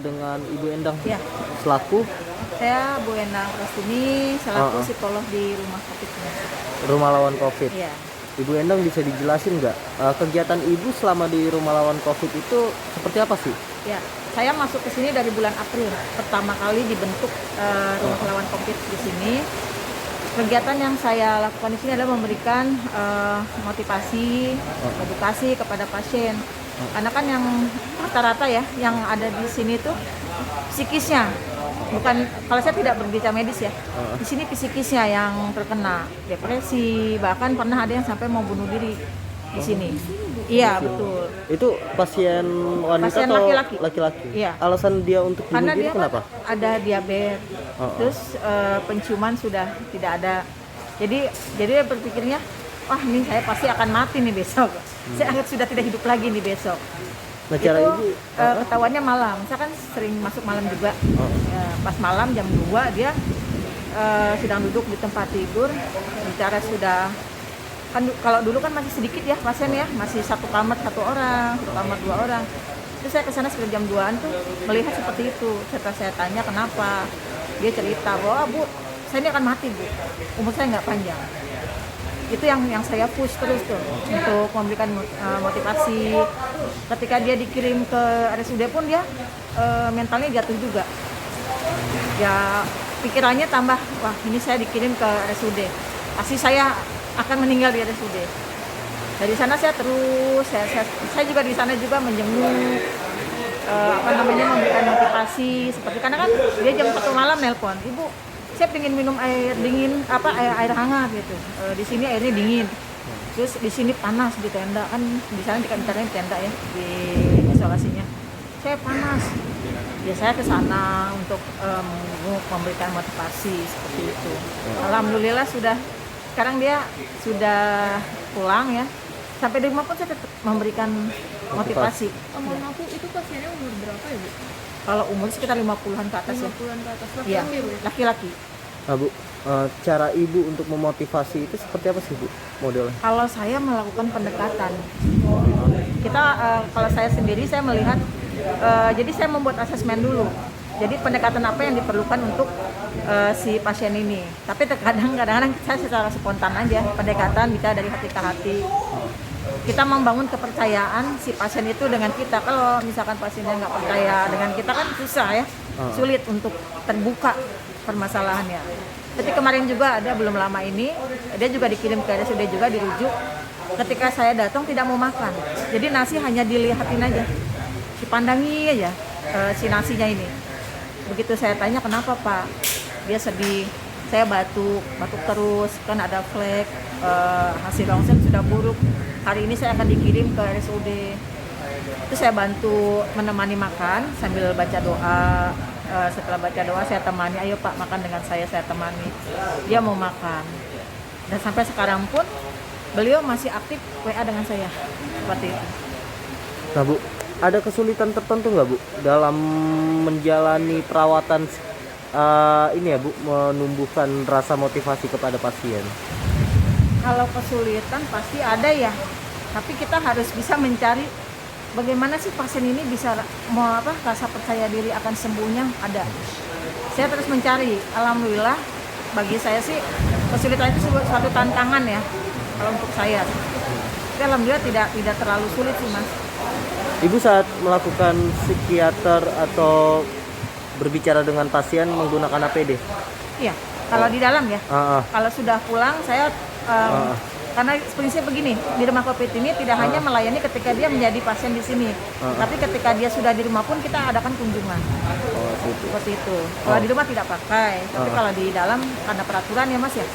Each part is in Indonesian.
dengan Ibu Endang Ya, selaku saya Bu Endang Rastini, selaku psikolog di rumah COVID ini. Rumah Lawan Covid. Iya. Ibu Endang bisa dijelasin nggak kegiatan Ibu selama di Rumah Lawan Covid itu seperti apa sih? Ya, saya masuk ke sini dari bulan April. Pertama kali dibentuk rumah lawan COVID di sini. Kegiatan yang saya lakukan di sini adalah memberikan motivasi, edukasi kepada pasien. Karena kan yang rata-rata ya, yang ada di sini tuh psikisnya. Bukan, kalau saya tidak berbicara medis ya. Di sini psikisnya yang terkena depresi, bahkan pernah ada yang sampai mau bunuh diri di sini. Iya, betul. Itu pasien wanita Pasien atau laki-laki. laki-laki? Iya. Alasan dia untuk bunuh Karena diri dia kenapa? kan ada diabetes, terus penciuman sudah tidak ada. Jadi dia berpikirnya, wah ini saya pasti akan mati nih besok. Saya anggap sudah tidak hidup lagi nih besok. Nah, cara Itu Ibu ketahuannya malam. Saya kan sering masuk malam juga. Ya, pas malam jam 2 dia sedang duduk di tempat tidur, bicara sudah. Kan kalau dulu kan masih sedikit ya pasien ya, masih satu kamar satu orang, satu kamar dua orang. Terus saya kesana sekitar jam 2-an tuh melihat seperti itu. Setelah saya tanya kenapa, dia cerita bahwa Bu, saya ini akan mati Bu, umur saya nggak panjang. Itu yang saya push terus tuh untuk memberikan motivasi. Ketika dia dikirim ke RSUD pun dia mentalnya jatuh juga. Ya pikirannya tambah, wah ini saya dikirim ke RSUD, pasti saya akan meninggal di RSUD. Dari sana saya terus, saya juga di sana juga menjenguk, memberikan motivasi seperti, karena kan dia jam 1 malam nelpon, Ibu, saya pengen minum air dingin, air hangat gitu. Di sini airnya dingin, terus di sini panas di tenda, kan di sana dikatakan tenda ya di isolasinya. Saya panas, ya saya ke sana untuk memberikan motivasi seperti itu. Alhamdulillah sekarang dia sudah pulang ya. Sampai di rumah pun saya tetap memberikan motivasi. Mohon maaf Bu, itu pasiennya umur berapa ya Bu? Kalau umur sekitar 50-an ke atas ya. 50-an ke atas, Iya, laki-laki ya Bu? laki-laki. Nah, Bu, cara Ibu untuk memotivasi itu seperti apa sih Bu modelnya? Kalau saya melakukan pendekatan, kalau saya sendiri saya melihat, jadi saya membuat asesmen dulu. Jadi pendekatan apa yang diperlukan untuk si pasien ini. Tapi kadang-kadang saya secara spontan aja pendekatan, bisa dari hati ke hati. Kita membangun kepercayaan si pasien itu dengan kita. Kalau misalkan pasiennya nggak percaya dengan kita kan susah ya, sulit untuk terbuka permasalahannya. Jadi kemarin juga ada, belum lama ini dia juga dikirim ke RSUD juga, dirujuk. Ketika saya datang tidak mau makan, jadi nasi hanya dilihatin aja, dipandangi aja si nasinya ini. Begitu saya tanya kenapa Pak, dia sedih. Saya batuk terus, kan ada flek, hasil ronsen sudah buruk. Hari ini saya akan dikirim ke RSUD. Itu saya bantu menemani makan sambil baca doa. Setelah baca doa saya temani, ayo Pak makan dengan saya temani. Dia mau makan. Dan sampai sekarang pun beliau masih aktif WA dengan saya seperti itu. Nah Bu, ada kesulitan tertentu nggak Bu dalam menjalani perawatan ini ya Bu, menumbuhkan rasa motivasi kepada pasien? Kalau kesulitan pasti ada ya, tapi kita harus bisa mencari bagaimana sih pasien ini bisa rasa percaya diri akan sembuhnya ada. Saya terus mencari. Alhamdulillah bagi saya sih kesulitan itu suatu tantangan ya kalau untuk saya. Tapi alhamdulillah tidak terlalu sulit sih Mas. Ibu saat melakukan psikiater atau berbicara dengan pasien menggunakan APD? Iya, kalau di dalam ya. Kalau sudah pulang saya karena prinsip begini, di rumah COVID ini tidak hanya melayani ketika dia menjadi pasien di sini, tapi ketika dia sudah di rumah pun kita adakan kunjungan. Seperti itu. Kalau di rumah tidak pakai, tapi kalau di dalam karena peraturan ya Mas ya.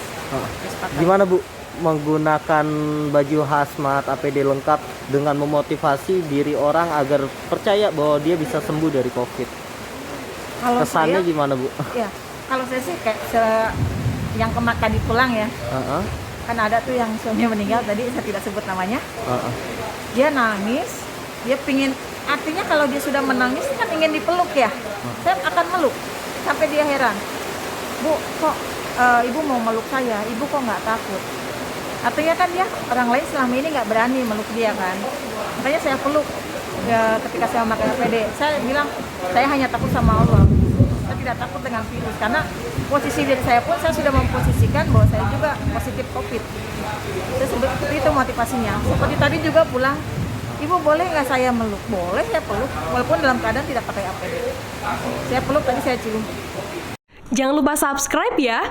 Gimana Bu menggunakan baju hazmat, APD lengkap dengan memotivasi diri orang agar percaya bahwa dia bisa sembuh dari COVID? Kalau kesannya saya, gimana Bu? Ya, kalau saya sih kayak yang tadi pulang ya. Kan ada tuh yang suaminya meninggal, tadi saya tidak sebut namanya. Dia nangis, dia pingin, artinya kalau dia sudah menangis kan ingin dipeluk ya. Saya akan meluk sampai dia heran, Bu kok ibu mau meluk saya, ibu kok nggak takut? Artinya kan dia orang lain selama ini nggak berani meluk dia kan, makanya saya peluk ya, ketika saya memakai APD. Saya bilang Saya hanya takut sama Allah. Saya tidak takut dengan virus karena posisi diri saya pun saya sudah memposisikan bahwa saya juga positif COVID. Seperti itu motivasinya. Seperti tadi juga pulang, Ibu boleh nggak saya meluk? Boleh, saya peluk, walaupun dalam keadaan tidak pakai APD. Saya peluk tadi, saya cium. Jangan lupa subscribe ya.